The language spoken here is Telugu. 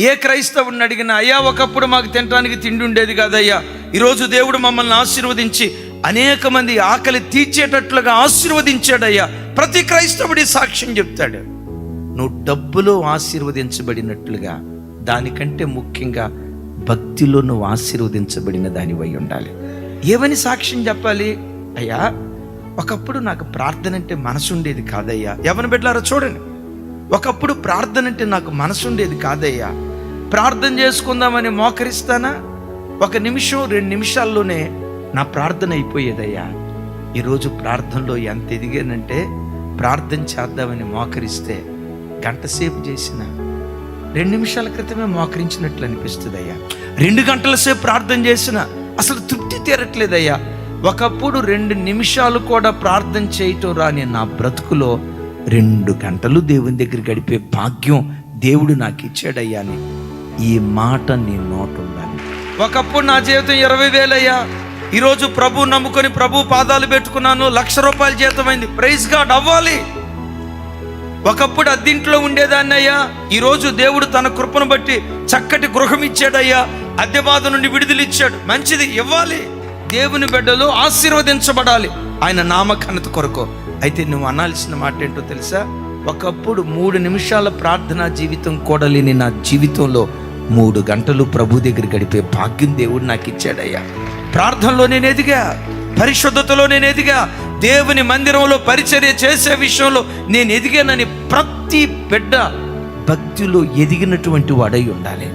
ఏ క్రైస్తవుడిని అడిగినా, అయ్యా ఒకప్పుడు మాకు తినడానికి తిండి ఉండేది కాదయ్యా, ఈరోజు దేవుడు మమ్మల్ని ఆశీర్వదించి అనేక మంది ఆకలి తీర్చేటట్లుగా ఆశీర్వదించాడయ్యా. ప్రతి క్రైస్తవుడి సాక్ష్యం చెప్తాడు. నువ్వు డబ్బులో ఆశీర్వదించబడినట్లుగా, దానికంటే ముఖ్యంగా భక్తిలో నువ్వు ఆశీర్వదించబడిన దానివై ఉండాలి. ఏమని సాక్ష్యం చెప్పాలి? అయ్యా ఒకప్పుడు నాకు ప్రార్థన అంటే మనసు ఉండేది కాదయ్యా. ఎవరిని బిడ్డలారా చూడండి, ఒకప్పుడు ప్రార్థన అంటే నాకు మనసు ఉండేది కాదయ్యా. ప్రార్థన చేసుకుందామని మోకరిస్తానా, 1 నిమిషం 2 నిమిషాల్లోనే నా ప్రార్థన అయిపోయేదయ్యా. ఈరోజు ప్రార్థనలో ఎంత ఎదిగానంటే, ప్రార్థన చేద్దామని మోకరిస్తే గంట సేపు చేసిన 2 నిమిషాల క్రితమే మోకరించినట్లు అనిపిస్తుంది అయ్యా. 2 గంటల సేపు ప్రార్థన చేసిన అసలు తృప్తి తీరట్లేదయ్యా. ఒకప్పుడు 2 నిమిషాలు కూడా ప్రార్థన చేయటం రాని నా బ్రతుకులో 2 గంటలు దేవుని దగ్గర గడిపే భాగ్యం దేవుడు నాకు ఇచ్చాడయ్యా అని ఈ మాట నీ నోట ఉండాలి. ఒకప్పుడు నా జీవితం 20,000 అయ్యా. ఈరోజు ప్రభు నమ్ముకొని ప్రభు పాదాలు పెట్టుకున్నాను, ₹1,00,000 జీతమైంది. ప్రైజ్ గాడ్ అవ్వాలి. ఒకప్పుడు అద్దెంట్లో ఉండేదాన్ని అయ్యా, ఈరోజు దేవుడు తన కృపను బట్టి చక్కటి గృహం ఇచ్చాడయ్యా. అద్దె బాధ నుండి విడుదల ఇచ్చాడు. మంచిది, ఇవ్వాలి. దేవుని బిడ్డలు ఆశీర్వదించబడాలి ఆయన నామఘనత కొరకు. అయితే నువ్వు అనాల్సిన మాట ఏంటో తెలుసా? ఒకప్పుడు 3 నిమిషాల ప్రార్థనా జీవితం కూడా లేని నా జీవితంలో 3 గంటలు ప్రభు దగ్గర గడిపే భాగ్యం దేవుడు నాకు ఇచ్చాడయ్యా. ప్రార్థనలో నేను ఎదిగా, పరిశుద్ధతలో నేను ఎదిగా, దేవుని మందిరంలో పరిచర్య చేసే విషయంలో నేను ఎదిగానని ప్రతి బిడ్డ భక్తిలో ఎదిగినటువంటి వాడై ఉండాలి.